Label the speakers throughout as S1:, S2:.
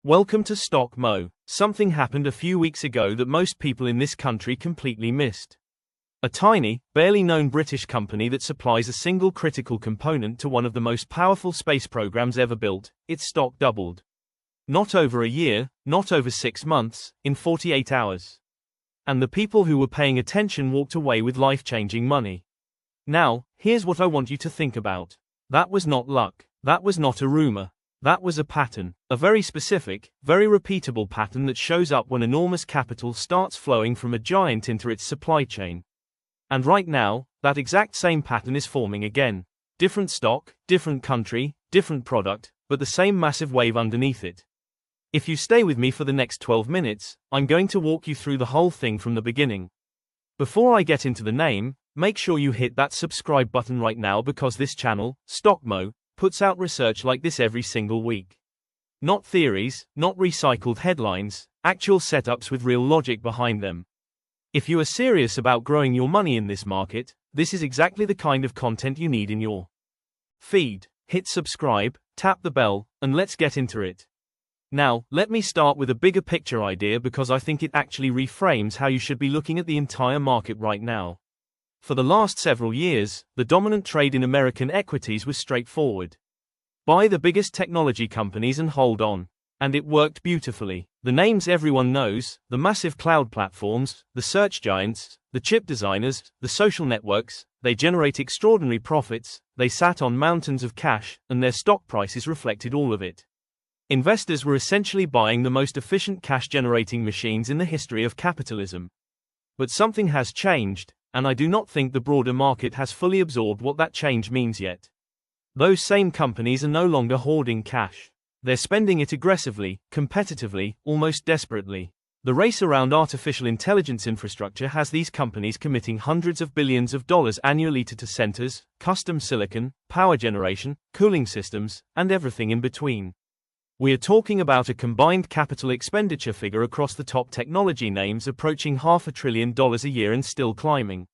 S1: Welcome to Stock Mo. Something happened a few weeks ago that most people in this country completely missed. A tiny, barely known British company that supplies a single critical component to one of the most powerful space programs ever built, its stock doubled. Not over a year, not over 6 months, in 48 hours. And the people who were paying attention walked away with life-changing money. Now, here's what I want you to think about. That was not luck. That was not a rumor. That was a pattern, a very specific, very repeatable pattern that shows up when enormous capital starts flowing from a giant into its supply chain. And right now, that exact same pattern is forming again. Different stock, different country, different product, but the same massive wave underneath it. If you stay with me for the next 12 minutes, I'm going to walk you through the whole thing from the beginning. Before I get into the name, make sure you hit that subscribe button right now because this channel, StockMo, puts out research like this every single week. Not theories, not recycled headlines, actual setups with real logic behind them. If you are serious about growing your money in this market, this is exactly the kind of content you need in your feed. Hit subscribe, tap the bell, and let's get into it. Now, let me start with a bigger picture idea because I think it actually reframes how you should be looking at the entire market right now. For the last several years, the dominant trade in American equities was straightforward. Buy the biggest technology companies and hold on. And it worked beautifully. The names everyone knows, the massive cloud platforms, the search giants, the chip designers, the social networks, they generate extraordinary profits, they sat on mountains of cash, and their stock prices reflected all of it. Investors were essentially buying the most efficient cash-generating machines in the history of capitalism. But something has changed, and I do not think the broader market has fully absorbed what that change means yet. Those same companies are no longer hoarding cash. They're spending it aggressively, competitively, almost desperately. The race around artificial intelligence infrastructure has these companies committing hundreds of billions of dollars annually to data centers, custom silicon, power generation, cooling systems, and everything in between. We are talking about a combined capital expenditure figure across the top technology names approaching $500 billion a year and still climbing.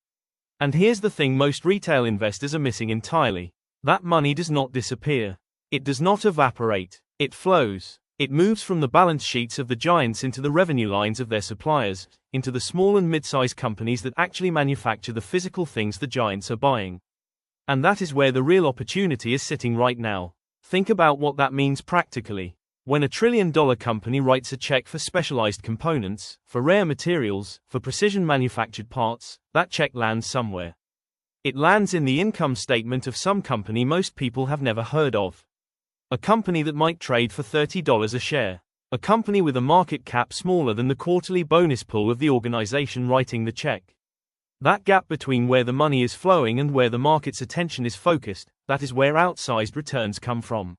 S1: And here's the thing most retail investors are missing entirely. That money does not disappear. It does not evaporate. It flows. It moves from the balance sheets of the giants into the revenue lines of their suppliers, into the small and mid-sized companies that actually manufacture the physical things the giants are buying. And that is where the real opportunity is sitting right now. Think about what that means practically. When a trillion-dollar company writes a check for specialized components, for rare materials, for precision-manufactured parts, that check lands somewhere. It lands in the income statement of some company most people have never heard of. A company that might trade for $30 a share. A company with a market cap smaller than the quarterly bonus pool of the organization writing the check. That gap between where the money is flowing and where the market's attention is focused, that is where outsized returns come from.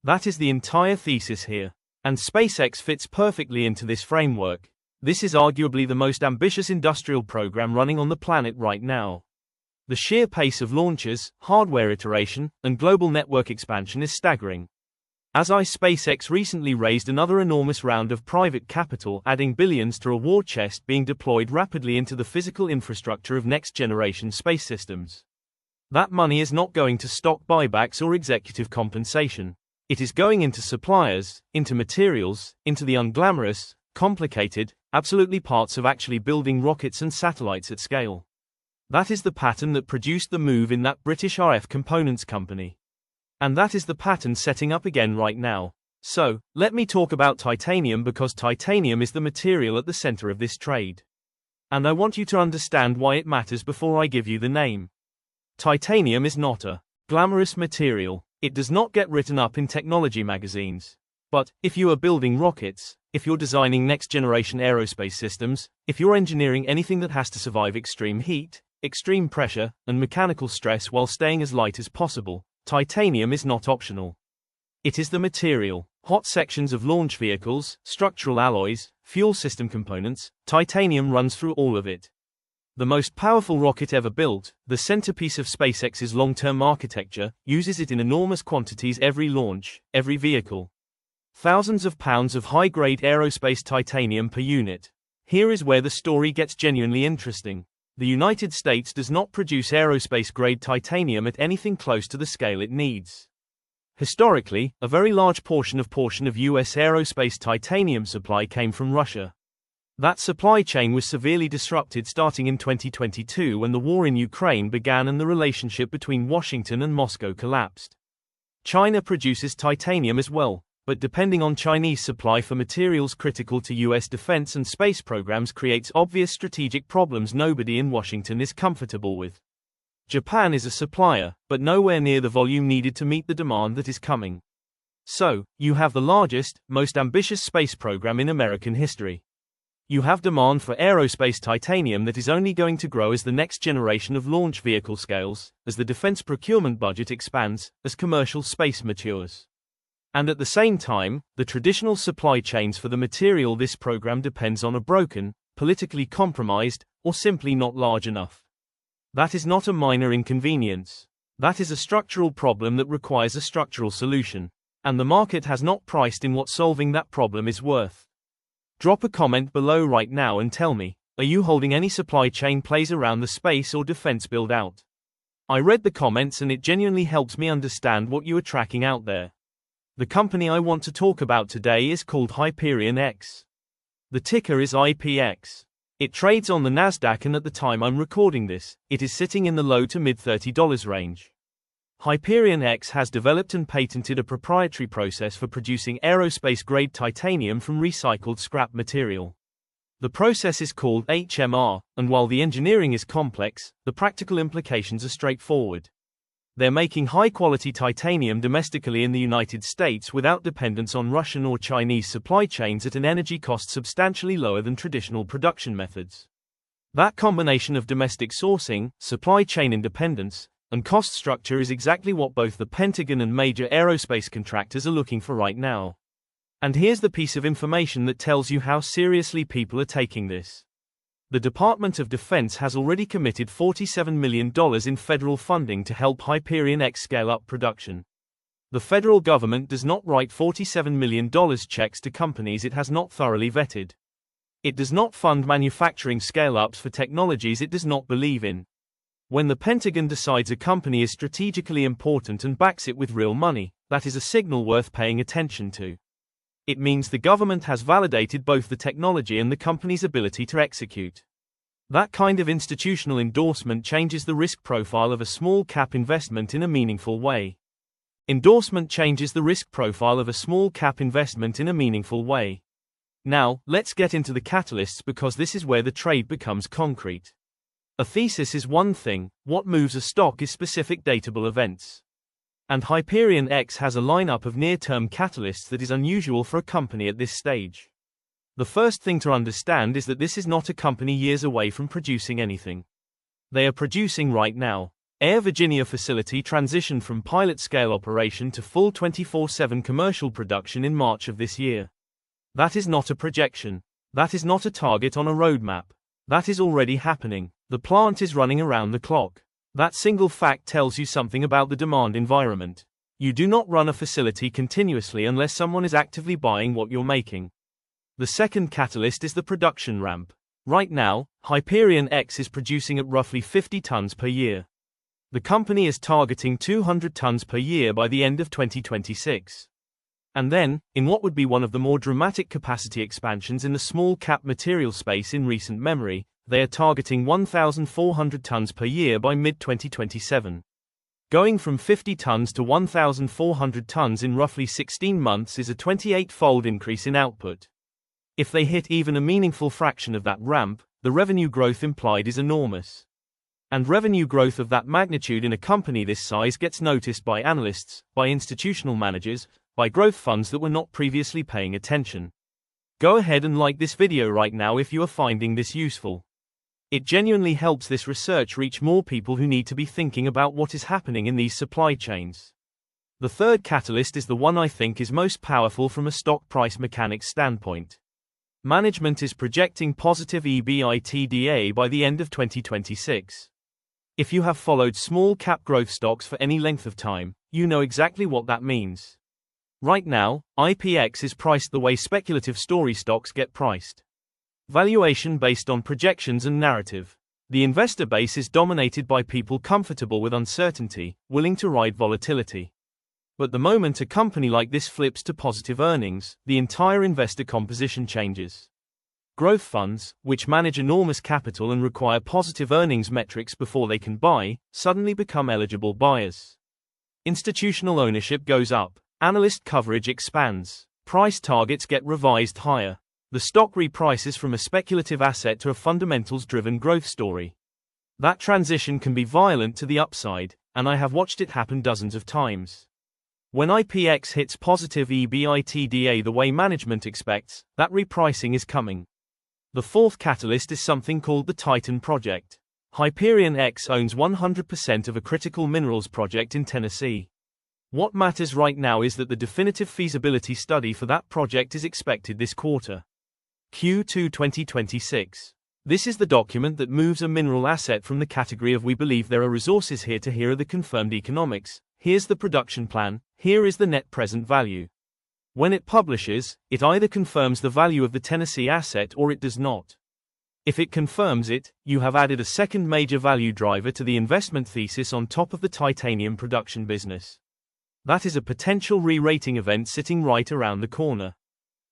S1: That is the entire thesis here. And SpaceX fits perfectly into this framework. This is arguably the most ambitious industrial program running on the planet right now. The sheer pace of launches, hardware iteration, and global network expansion is staggering. SpaceX recently raised another enormous round of private capital, adding billions to a war chest being deployed rapidly into the physical infrastructure of next-generation space systems. That money is not going to stock buybacks or executive compensation. It is going into suppliers, into materials, into the unglamorous, complicated, absolutely parts of actually building rockets and satellites at scale. That is the pattern that produced the move in that British RF components company. And that is the pattern setting up again right now. So, let me talk about titanium because titanium is the material at the center of this trade. And I want you to understand why it matters before I give you the name. Titanium is not a glamorous material. It does not get written up in technology magazines. But, if you are building rockets, if you're designing next-generation aerospace systems, if you're engineering anything that has to survive extreme heat, extreme pressure, and mechanical stress while staying as light as possible, titanium is not optional. It is the material. Hot sections of launch vehicles, structural alloys, fuel system components, titanium runs through all of it. The most powerful rocket ever built, the centerpiece of SpaceX's long-term architecture, uses it in enormous quantities every launch, every vehicle. Thousands of pounds of high-grade aerospace titanium per unit. Here is where the story gets genuinely interesting. The United States does not produce aerospace-grade titanium at anything close to the scale it needs. Historically, a very large portion of U.S. aerospace titanium supply came from Russia. That supply chain was severely disrupted starting in 2022 when the war in Ukraine began and the relationship between Washington and Moscow collapsed. China produces titanium as well, but depending on Chinese supply for materials critical to U.S. defense and space programs creates obvious strategic problems nobody in Washington is comfortable with. Japan is a supplier, but nowhere near the volume needed to meet the demand that is coming. So, you have the largest, most ambitious space program in American history. You have demand for aerospace titanium that is only going to grow as the next generation of launch vehicle scales, as the defense procurement budget expands, as commercial space matures. And at the same time, the traditional supply chains for the material this program depends on are broken, politically compromised, or simply not large enough. That is not a minor inconvenience. That is a structural problem that requires a structural solution. And the market has not priced in what solving that problem is worth. Drop a comment below right now and tell me, are you holding any supply chain plays around the space or defense build out? I read the comments and it genuinely helps me understand what you are tracking out there. The company I want to talk about today is called Hyperion X. The ticker is IPX. It trades on the Nasdaq and at the time I'm recording this, it is sitting in the low to mid $30 range. Hyperion X has developed and patented a proprietary process for producing aerospace-grade titanium from recycled scrap material. The process is called HMR, and while the engineering is complex, the practical implications are straightforward. They're making high-quality titanium domestically in the United States without dependence on Russian or Chinese supply chains at an energy cost substantially lower than traditional production methods. That combination of domestic sourcing, supply chain independence, and cost structure is exactly what both the Pentagon and major aerospace contractors are looking for right now. And here's the piece of information that tells you how seriously people are taking this. The Department of Defense has already committed $47 million in federal funding to help Hyperion X scale up production. The federal government does not write $47 million checks to companies it has not thoroughly vetted. It does not fund manufacturing scale-ups for technologies it does not believe in. When the Pentagon decides a company is strategically important and backs it with real money, that is a signal worth paying attention to. It means the government has validated both the technology and the company's ability to execute. That kind of institutional endorsement changes the risk profile of a small-cap investment in a meaningful way. Endorsement changes the risk profile of a small-cap investment in a meaningful way. Now, let's get into the catalysts because this is where the trade becomes concrete. A thesis is one thing, what moves a stock is specific datable events. And Hyperion X has a lineup of near-term catalysts that is unusual for a company at this stage. The first thing to understand is that this is not a company years away from producing anything. They are producing right now. Air Virginia facility transitioned from pilot-scale operation to full 24/7 commercial production in March of this year. That is not a projection. That is not a target on a roadmap. That is already happening. The plant is running around the clock. That single fact tells you something about the demand environment. You do not run a facility continuously unless someone is actively buying what you're making. The second catalyst is the production ramp. Right now, Hyperion X is producing at roughly 50 tons per year. The company is targeting 200 tons per year by the end of 2026. And then, in what would be one of the more dramatic capacity expansions in the small-cap material space in recent memory, they are targeting 1,400 tons per year by mid-2027. Going from 50 tons to 1,400 tons in roughly 16 months is a 28-fold increase in output. If they hit even a meaningful fraction of that ramp, the revenue growth implied is enormous. And revenue growth of that magnitude in a company this size gets noticed by analysts, by institutional managers, by growth funds that were not previously paying attention. Go ahead and like this video right now if you are finding this useful. It genuinely helps this research reach more people who need to be thinking about what is happening in these supply chains. The third catalyst is the one I think is most powerful from a stock price mechanics standpoint. Management is projecting positive EBITDA by the end of 2026. If you have followed small-cap growth stocks for any length of time, you know exactly what that means. Right now, IPX is priced the way speculative story stocks get priced. Valuation based on projections and narrative. The investor base is dominated by people comfortable with uncertainty, willing to ride volatility. But the moment a company like this flips to positive earnings, the entire investor composition changes. Growth funds, which manage enormous capital and require positive earnings metrics before they can buy, suddenly become eligible buyers. Institutional ownership goes up, analyst coverage expands, price targets get revised higher. The stock reprices from a speculative asset to a fundamentals-driven growth story. That transition can be violent to the upside, and I have watched it happen dozens of times. When IPX hits positive EBITDA the way management expects, that repricing is coming. The fourth catalyst is something called the Titan Project. Hyperion X owns 100% of a critical minerals project in Tennessee. What matters right now is that the definitive feasibility study for that project is expected this quarter. Q2 2026. This is the document that moves a mineral asset from the category of "we believe there are resources here" to "here are the confirmed economics, here's the production plan, here is the net present value." When it publishes, it either confirms the value of the Tennessee asset or it does not. If it confirms it, you have added a second major value driver to the investment thesis on top of the titanium production business. That is a potential re-rating event sitting right around the corner.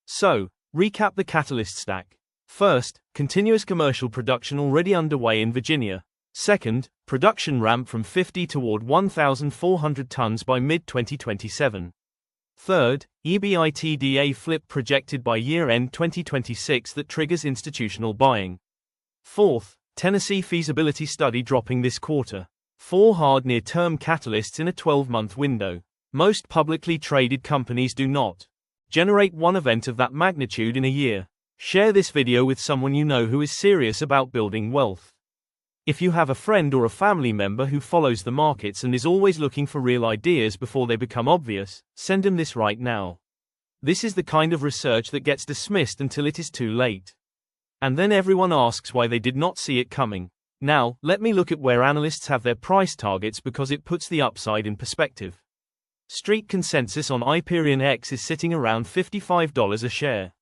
S1: So, recap the catalyst stack. First, continuous commercial production already underway in Virginia. Second, production ramp from 50 toward 1,400 tons by mid-2027. Third, EBITDA flip projected by year-end 2026 that triggers institutional buying. Fourth, Tennessee feasibility study dropping this quarter. 4 hard near-term catalysts in a 12-month window. Most publicly traded companies do not generate one event of that magnitude in a year. Share this video with someone you know who is serious about building wealth. If you have a friend or a family member who follows the markets and is always looking for real ideas before they become obvious, send him this right now. This is the kind of research that gets dismissed until it is too late. And then everyone asks why they did not see it coming. Now, let me look at where analysts have their price targets because it puts the upside in perspective. Street consensus on Hyperion X is sitting around $55 a share.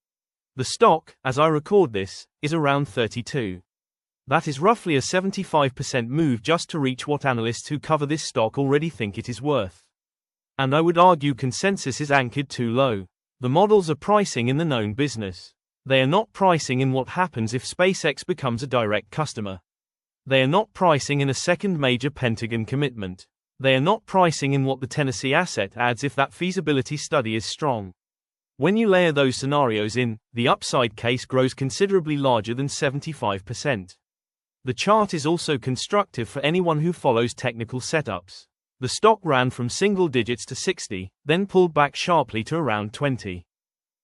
S1: The stock, as I record this, is around $32. That is roughly a 75% move just to reach what analysts who cover this stock already think it is worth. And I would argue consensus is anchored too low. The models are pricing in the known business. They are not pricing in what happens if SpaceX becomes a direct customer. They are not pricing in a second major Pentagon commitment. They are not pricing in what the Tennessee asset adds if that feasibility study is strong. When you layer those scenarios in, the upside case grows considerably larger than 75%. The chart is also constructive for anyone who follows technical setups. The stock ran from single digits to 60, then pulled back sharply to around 20.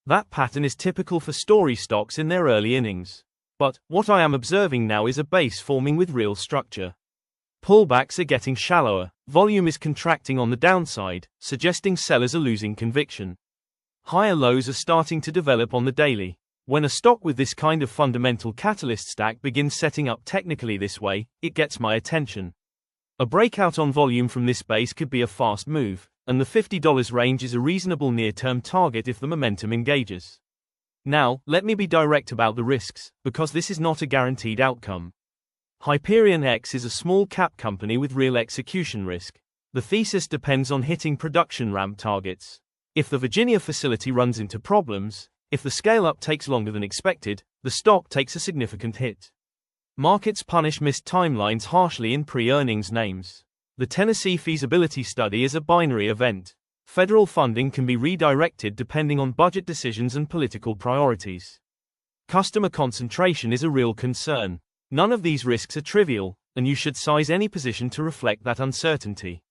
S1: That pattern is typical for story stocks in their early innings. But what I am observing now is a base forming with real structure. Pullbacks are getting shallower, volume is contracting on the downside, suggesting sellers are losing conviction. Higher lows are starting to develop on the daily. When a stock with this kind of fundamental catalyst stack begins setting up technically this way, it gets my attention. A breakout on volume from this base could be a fast move, and the $50 range is a reasonable near-term target if the momentum engages. Now, let me be direct about the risks, because this is not a guaranteed outcome. Hyperion X is a small cap company with real execution risk. The thesis depends on hitting production ramp targets. If the Virginia facility runs into problems, if the scale-up takes longer than expected, the stock takes a significant hit. Markets punish missed timelines harshly in pre-earnings names. The Tennessee feasibility study is a binary event. Federal funding can be redirected depending on budget decisions and political priorities. Customer concentration is a real concern. None of these risks are trivial, and you should size any position to reflect that uncertainty.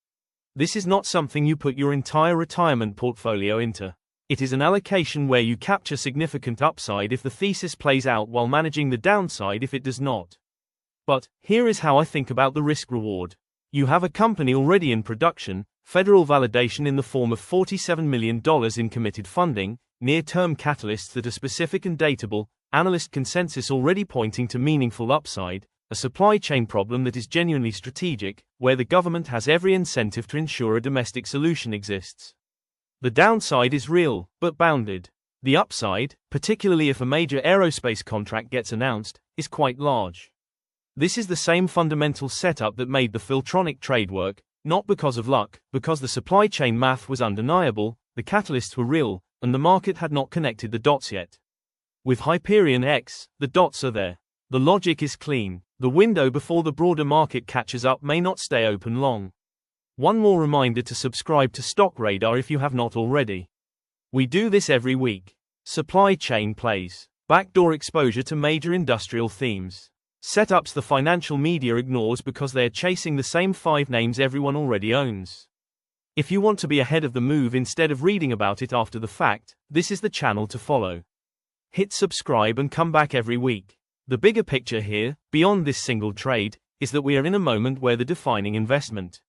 S1: This is not something you put your entire retirement portfolio into. It is an allocation where you capture significant upside if the thesis plays out while managing the downside if it does not. But, here is how I think about the risk-reward. You have a company already in production, federal validation in the form of $47 million in committed funding, near-term catalysts that are specific and datable, analyst consensus already pointing to meaningful upside, a supply chain problem that is genuinely strategic, where the government has every incentive to ensure a domestic solution exists. The downside is real, but bounded. The upside, particularly if a major aerospace contract gets announced, is quite large. This is the same fundamental setup that made the Filtronic trade work, Not because of luck, because the supply chain math was undeniable, the catalysts were real, and the market had not connected the dots yet. With Hyperion X, the dots are there. The logic is clean. The window before the broader market catches up may not stay open long. One more reminder to subscribe to Stock Radar if you have not already. We do this every week. Supply chain plays. Backdoor exposure to major industrial themes. Setups the financial media ignores because they are chasing the same 5 names everyone already owns. If you want to be ahead of the move instead of reading about it after the fact, this is the channel to follow. Hit subscribe and come back every week. The bigger picture here, beyond this single trade, is that we are in a moment where the defining investment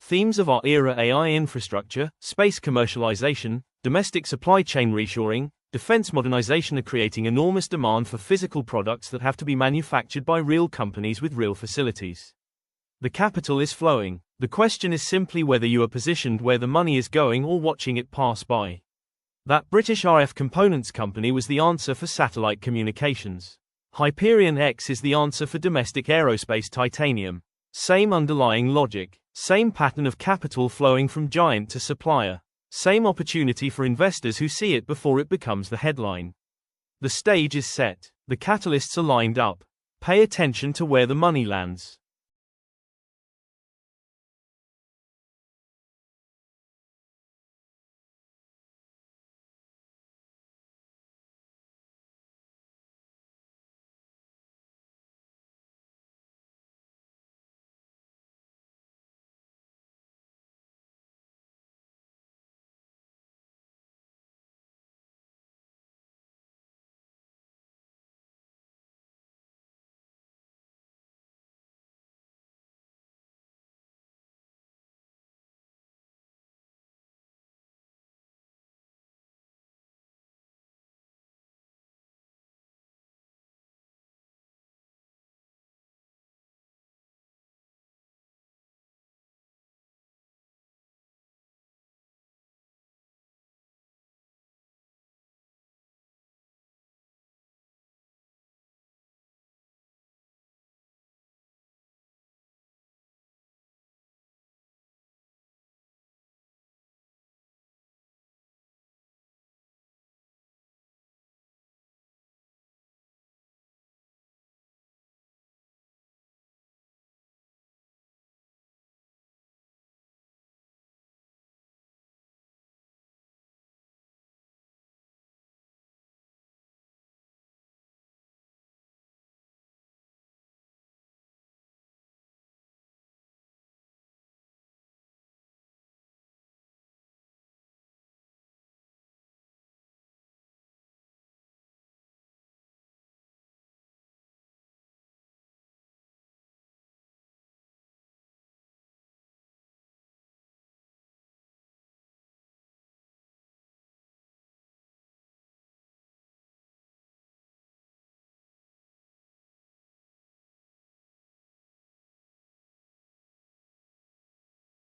S1: themes of our era, AI infrastructure, space commercialization, domestic supply chain reshoring, defense modernization, are creating enormous demand for physical products that have to be manufactured by real companies with real facilities. The capital is flowing. The question is simply whether you are positioned where the money is going or watching it pass by. That British RF components company was the answer for satellite communications. Hyperion X is the answer for domestic aerospace titanium. Same underlying logic, same pattern of capital flowing from giant to supplier, same opportunity for investors who see it before it becomes the headline. The stage is set, the catalysts are lined up. Pay attention to where the money lands.